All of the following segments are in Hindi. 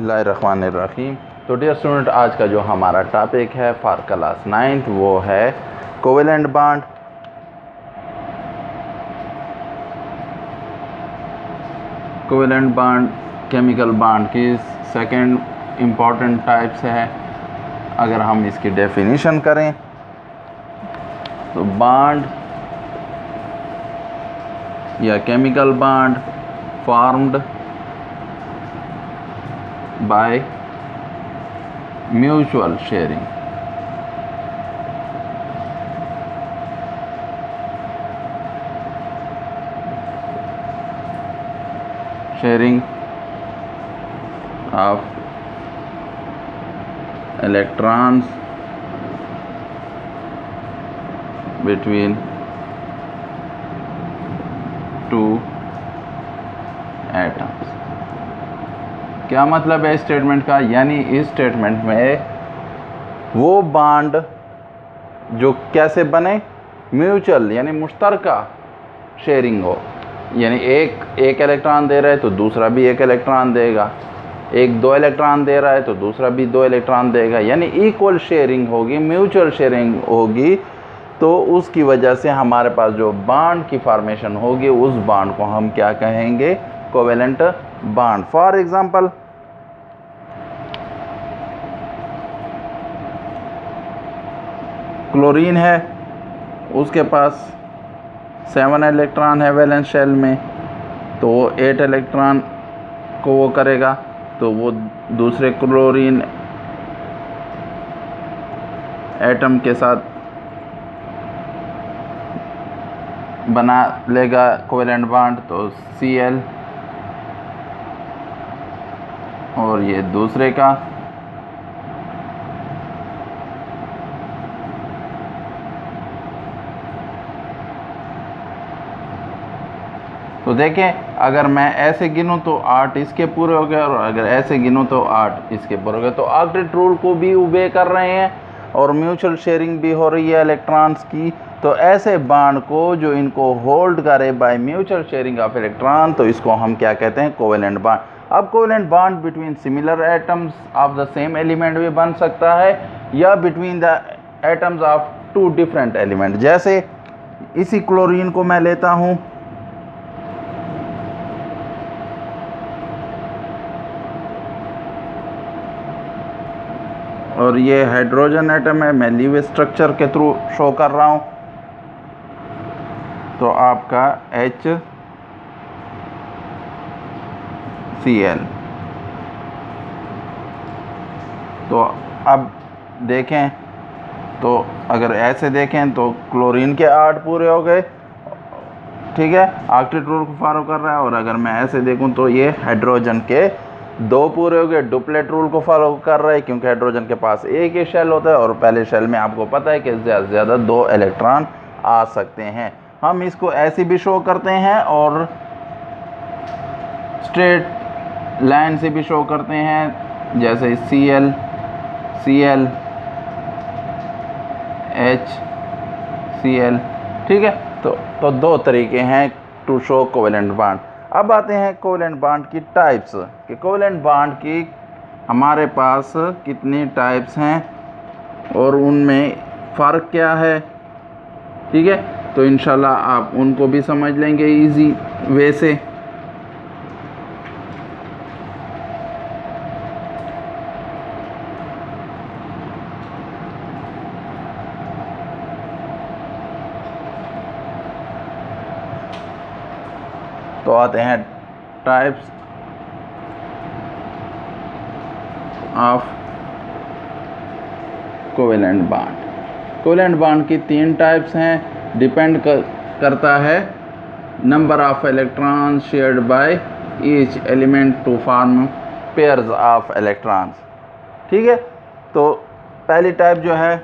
बिस्मिल्लाहिर्रहमानिर्रहीम। तो डियर स्टूडेंट, आज का जो हमारा टॉपिक है फॉर क्लास 9th वो है covalent bond. Covalent bond chemical bond की सेकंड इम्पॉर्टेंट टाइप्स है। अगर हम इसकी डेफिनेशन करें तो बॉन्ड या chemical bond formed by mutual sharing of electrons between two atoms। क्या मतलब है स्टेटमेंट का? यानी इस स्टेटमेंट में वो बॉन्ड जो कैसे बने, म्यूचुअल यानी मुश्तरका शेयरिंग हो। यानी एक इलेक्ट्रॉन दे रहा है तो दूसरा भी एक इलेक्ट्रॉन देगा, एक 2 इलेक्ट्रॉन दे रहा है तो दूसरा भी 2 इलेक्ट्रॉन देगा। यानी इक्वल शेयरिंग होगी, म्यूचुअल शेयरिंग होगी। तो उसकी वजह से हमारे पास जो बॉन्ड की फॉर्मेशन होगी उस बॉन्ड को हम क्या कहेंगे? Covalent bond. For example, chlorine है, उसके पास 7 इलेक्ट्रॉन है वैलेंस शेल में, तो वो 8 इलेक्ट्रॉन को वो करेगा, तो वो दूसरे क्लोरीन एटम के साथ बना लेगा कोवेलेंट बॉन्ड, तो Cl, और ये दूसरे का तो देखें, अगर मैं ऐसे गिनूं तो 8 इसके पूरे हो गए, और अगर ऐसे गिनूं तो 8 इसके पूरे हो गए। तो ऑक्टेट रूल को भी ओबे कर रहे हैं और म्यूचुअल शेयरिंग भी हो रही है इलेक्ट्रॉन्स की। तो ऐसे बॉन्ड को जो इनको होल्ड करे by mutual sharing of electron, तो इसको हम क्या कहते हैं? Covalent bond. अब covalent bond between similar atoms of the same element भी बन सकता है, या between the atoms of 2 different element. जैसे इसी क्लोरीन को मैं लेता हूँ, और ये हाइड्रोजन एटम है, मैं लीव स्ट्रक्चर के थ्रू शो कर रहा हूँ। तो आपका HCl। तो अब देखें, तो अगर ऐसे देखें तो क्लोरीन के 8 पूरे हो गए, ठीक है, ऑक्टेट रूल को फॉलो कर रहा है। और अगर मैं ऐसे देखूं तो ये हाइड्रोजन के 2 पूरे हो गए, डुप्लेट रूल को फॉलो कर रहा है, क्योंकि हाइड्रोजन के पास एक ही शेल होता है और पहले शेल में आपको पता है कि ज़्यादा से ज़्यादा 2 इलेक्ट्रॉन आ सकते हैं। हम इसको ऐसे भी शो करते हैं और स्ट्रेट लाइन से भी शो करते हैं, जैसे Cl, HCl, ठीक है। तो 2 तरीके हैं टू शो कोवेलेंट बॉन्ड। अब आते हैं कोवेलेंट बॉन्ड की टाइप्स, कि कोवेलेंट बॉन्ड की हमारे पास कितनी टाइप्स हैं और उनमें फ़र्क क्या है, ठीक है। तो इंशाल्लाह आप उनको भी समझ लेंगे इजी वे से। तो आते हैं types of covalent bond. Covalent bond की 3 टाइप्स हैं, डिपेंड करता है number of electrons shared by each element to form pairs of electrons, ठीक है। तो पहली टाइप जो है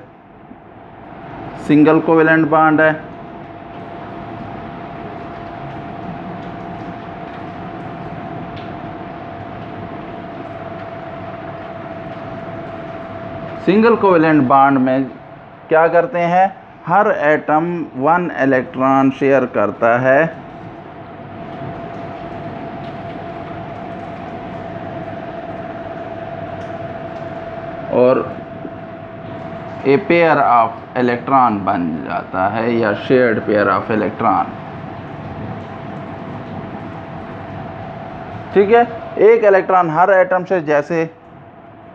सिंगल कोवेलेंट बॉन्ड है। सिंगल कोवेलेंट बॉन्ड में क्या करते हैं? हर एटम 1 इलेक्ट्रॉन शेयर करता है और ए पेयर ऑफ इलेक्ट्रॉन बन जाता है या शेयर्ड पेयर ऑफ इलेक्ट्रॉन। ठीक है, एक इलेक्ट्रॉन हर एटम से, जैसे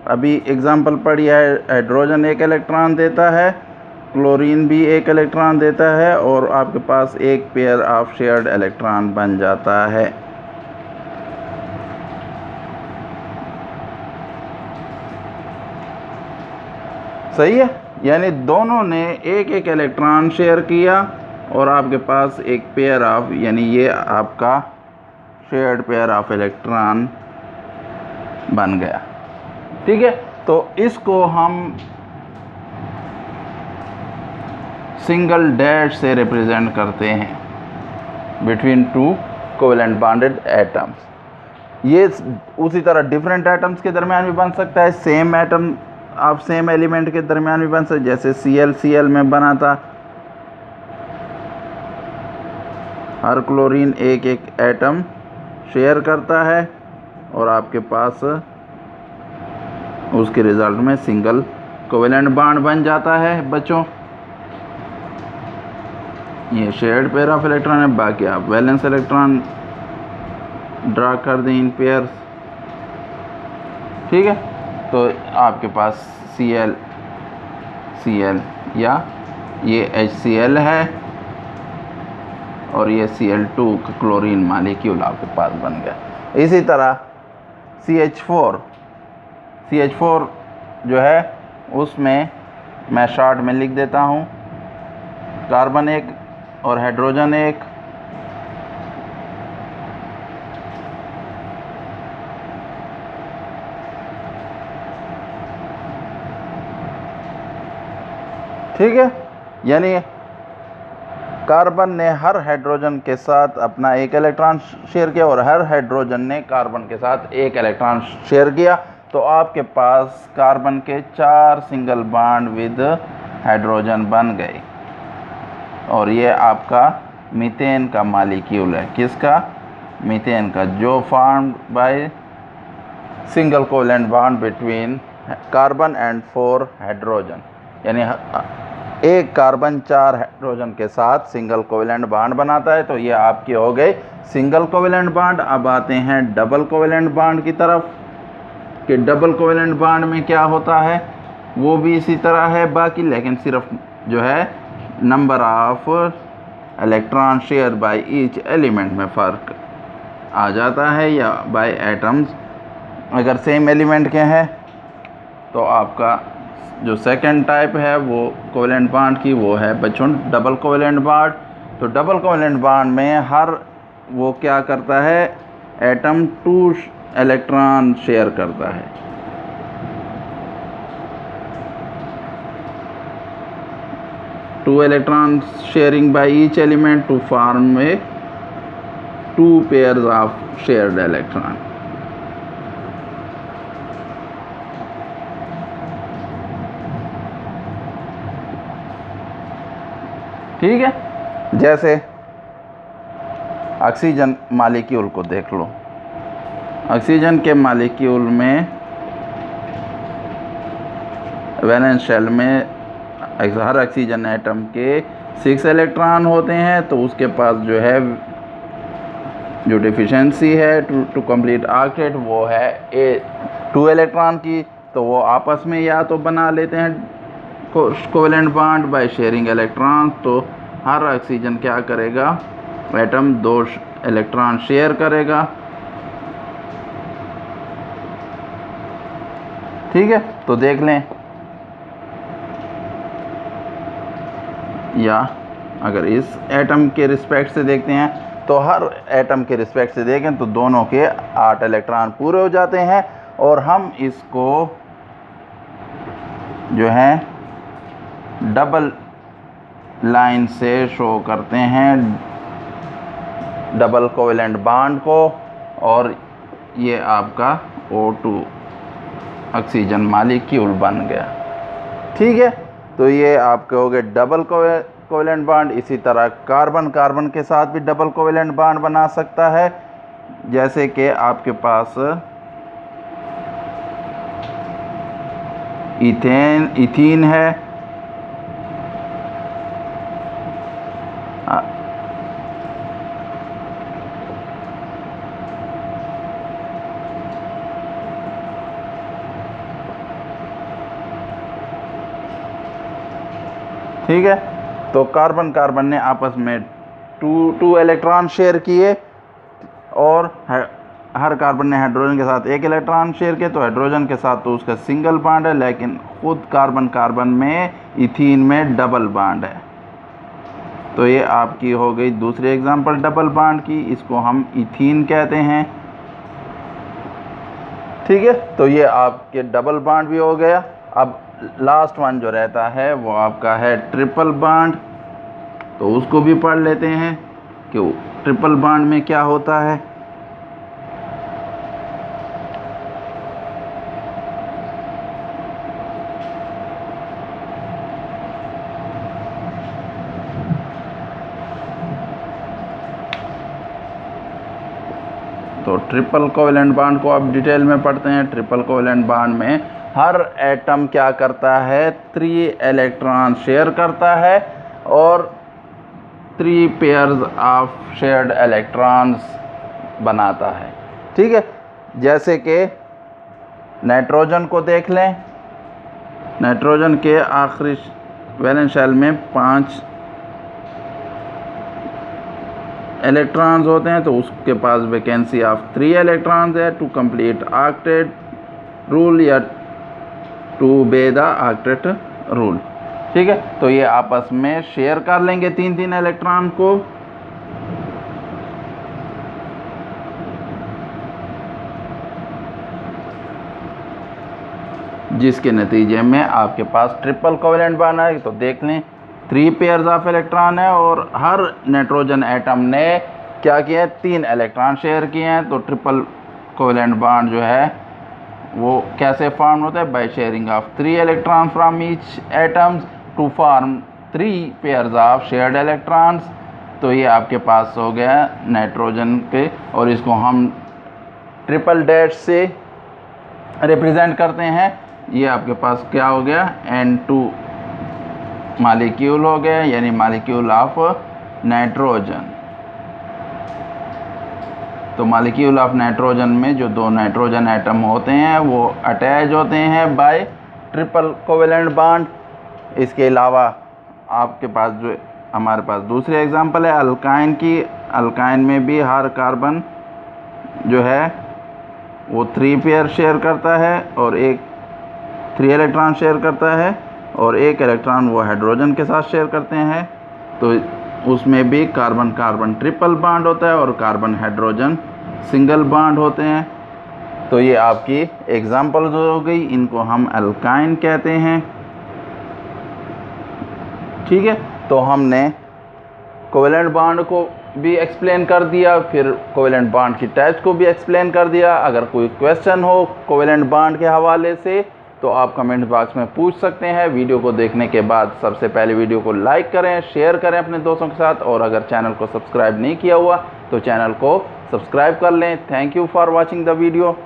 अभी एग्जांपल पढ़ी है, हाइड्रोजन एक इलेक्ट्रॉन देता है, क्लोरीन भी एक इलेक्ट्रॉन देता है, और आपके पास एक पेयर ऑफ शेयर्ड इलेक्ट्रॉन बन जाता है। सही है, यानी दोनों ने एक एक इलेक्ट्रॉन शेयर किया और आपके पास एक पेयर ऑफ, यानी ये आपका शेयर्ड पेयर ऑफ इलेक्ट्रॉन बन गया। ठीक है, तो इसको हम सिंगल डैश से रिप्रेजेंट करते हैं between two covalent bonded atoms. ये उसी तरह डिफरेंट एटम्स के दरमियान भी बन सकता है, same atom of same element के दरमियान भी बन सकता है, जैसे Cl में बना था। हर क्लोरीन एक एक एटम शेयर करता है और आपके पास उसके रिजल्ट में सिंगल कोवेलेंट बॉन्ड बन जाता है बच्चों। ये शेयर्ड पेयर ऑफ इलेक्ट्रॉन है, बाकी आप वैलेंस इलेक्ट्रॉन ड्रा कर दें इन पेयर्स। ठीक है, तो आपके पास Cl या ये HCl है और ये Cl2 क्लोरीन मालिक्यूल आपके पास बन गया। इसी तरह CH4 जो है उसमें मैं शॉर्ट में लिख देता हूँ, कार्बन एक और हाइड्रोजन एक। ठीक है, यानी कार्बन ने हर हाइड्रोजन के साथ अपना एक इलेक्ट्रॉन शेयर किया और हर हाइड्रोजन ने कार्बन के साथ एक इलेक्ट्रॉन शेयर किया, तो आपके पास कार्बन के 4 सिंगल बॉन्ड विद हाइड्रोजन बन गए। और ये आपका मीथेन का मॉलिक्यूल है। किसका? मीथेन का, जो formed by single covalent bond between carbon and 4 hydrogen, यानी एक कार्बन 4 हाइड्रोजन के साथ सिंगल कोवेलेंट बॉन्ड बनाता है। तो ये आपके हो गए सिंगल कोवेलेंट बॉन्ड। अब आते हैं डबल कोवेलेंट बॉन्ड की तरफ कि डबल कोवेलेंट बॉन्ड में क्या होता है। वो भी इसी तरह है बाकी, लेकिन सिर्फ जो है number of electron share bye each element में फ़र्क आ जाता है, या बाय एटम्स अगर सेम एलिमेंट के हैं। तो आपका जो सेकंड टाइप है वो कोवेलेंट बॉन्ड की, वो है बच्चों डबल कोवेलेंट बॉन्ड। तो डबल कोवेलेंट बॉन्ड में हर वो क्या करता है, एटम 2 इलेक्ट्रॉन शेयर करता है। Two electron sharing by each element to form में 2 पेयर्स ऑफ शेयर्ड इलेक्ट्रॉन। ठीक है, जैसे ऑक्सीजन मॉलिक्यूल को देख लो। ऑक्सीजन के मॉलिक्यूल में वैलेंस शेल में हर ऑक्सीजन एटम के 6 इलेक्ट्रॉन होते हैं। तो उसके पास जो है जो डिफिशिएंसी है टू कंप्लीट ऑक्टेट वो है 2 इलेक्ट्रॉन की। तो वो आपस में या तो बना लेते हैं covalent bond by sharing electron. तो हर ऑक्सीजन क्या करेगा, एटम 2 इलेक्ट्रॉन शेयर करेगा। ठीक है, तो देख लें, या अगर इस एटम के रिस्पेक्ट से देखते हैं तो हर एटम के रिस्पेक्ट से देखें तो दोनों के 8 इलेक्ट्रॉन पूरे हो जाते हैं। और हम इसको जो है डबल लाइन से शो करते हैं डबल कोवेलेंट बॉन्ड को, और ये आपका O2 ऑक्सीजन मॉलिक्यूल बन गया। ठीक है, तो ये आपके हो गए डबल कोवेलेंट बॉन्ड। इसी तरह कार्बन के साथ भी डबल कोवेलेंट बॉन्ड बना सकता है, जैसे कि आपके पास इथीन है, ठीक है। तो कार्बन कार्बन ने आपस में टू इलेक्ट्रॉन शेयर किए और हर कार्बन ने हाइड्रोजन के साथ एक इलेक्ट्रॉन शेयर किया, तो हाइड्रोजन के साथ तो उसका सिंगल बॉन्ड है, लेकिन खुद कार्बन कार्बन में इथीन में डबल बॉन्ड है। तो ये आपकी हो गई दूसरी एग्जांपल डबल बॉन्ड की, इसको हम इथीन कहते हैं, ठीक है। तो ये आपके डबल बॉन्ड भी हो गया। अब लास्ट वन जो रहता है वो आपका है ट्रिपल बॉन्ड, तो उसको भी पढ़ लेते हैं कि ट्रिपल बॉन्ड में क्या होता है। तो ट्रिपल कोवेलेंट बॉन्ड को अब डिटेल में पढ़ते हैं। ट्रिपल कोवेलेंट बॉन्ड में हर एटम क्या करता है, 3 इलेक्ट्रॉन शेयर करता है और 3 पेयर्स ऑफ शेयर्ड इलेक्ट्रॉन्स बनाता है, ठीक है। जैसे कि नाइट्रोजन को देख लें, नाइट्रोजन के आखिरी वैलेंस शेल में 5 इलेक्ट्रॉन्स होते हैं, तो उसके पास वैकेंसी ऑफ 3 इलेक्ट्रॉन्स है टू कंप्लीट ऑक्टेट रूल या to obey the octet rule, ठीक है। तो ये आपस में शेयर कर लेंगे 3 इलेक्ट्रॉन को, जिसके नतीजे में आपके पास ट्रिपल कोवेलेंट बॉन्ड है। तो देख लें 3 पेयर्स ऑफ इलेक्ट्रॉन है और हर नाइट्रोजन एटम ने क्या किया है, 3 इलेक्ट्रॉन शेयर किए हैं। तो ट्रिपल कोवेलेंट बॉन्ड जो है वो कैसे फॉर्म होता है, by sharing of 3 electron from each atoms to form 3 pairs of shared electrons. तो ये आपके पास हो गया नाइट्रोजन के, और इसको हम ट्रिपल डैश से रिप्रेजेंट करते हैं। ये आपके पास क्या हो गया, N2 मालिक्यूल हो गया, यानी मालिक्यूल ऑफ नाइट्रोजन। तो मालिक्यूल ऑफ नाइट्रोजन में जो 2 नाइट्रोजन एटम होते हैं वो अटैच होते हैं बाय ट्रिपल कोवेलेंट बॉन्ड। इसके अलावा आपके पास जो हमारे पास दूसरी एग्जांपल है अल्काइन की। अल्काइन में भी हर कार्बन जो है वो 3 पेयर शेयर करता है और 3 इलेक्ट्रॉन शेयर करता है और 1 इलेक्ट्रॉन वो हाइड्रोजन के साथ शेयर करते हैं। तो उसमें भी कार्बन कार्बन ट्रिपल बॉन्ड होता है और कार्बन हाइड्रोजन सिंगल बॉन्ड होते हैं। तो ये आपकी एग्जांपल्स हो गई, इनको हम अल्काइन कहते हैं, ठीक है। तो हमने कोवेलेंट बॉन्ड को भी एक्सप्लेन कर दिया, फिर कोवेलेंट बॉन्ड की टाइप्स को भी एक्सप्लेन कर दिया। अगर कोई क्वेश्चन हो कोवेलेंट बॉन्ड के हवाले से तो आप कमेंट बॉक्स में पूछ सकते हैं। वीडियो को देखने के बाद सबसे पहले वीडियो को लाइक करें, शेयर करें अपने दोस्तों के साथ, और अगर चैनल को सब्सक्राइब नहीं किया हुआ तो चैनल को सब्सक्राइब कर लें। Thank you for watching the video.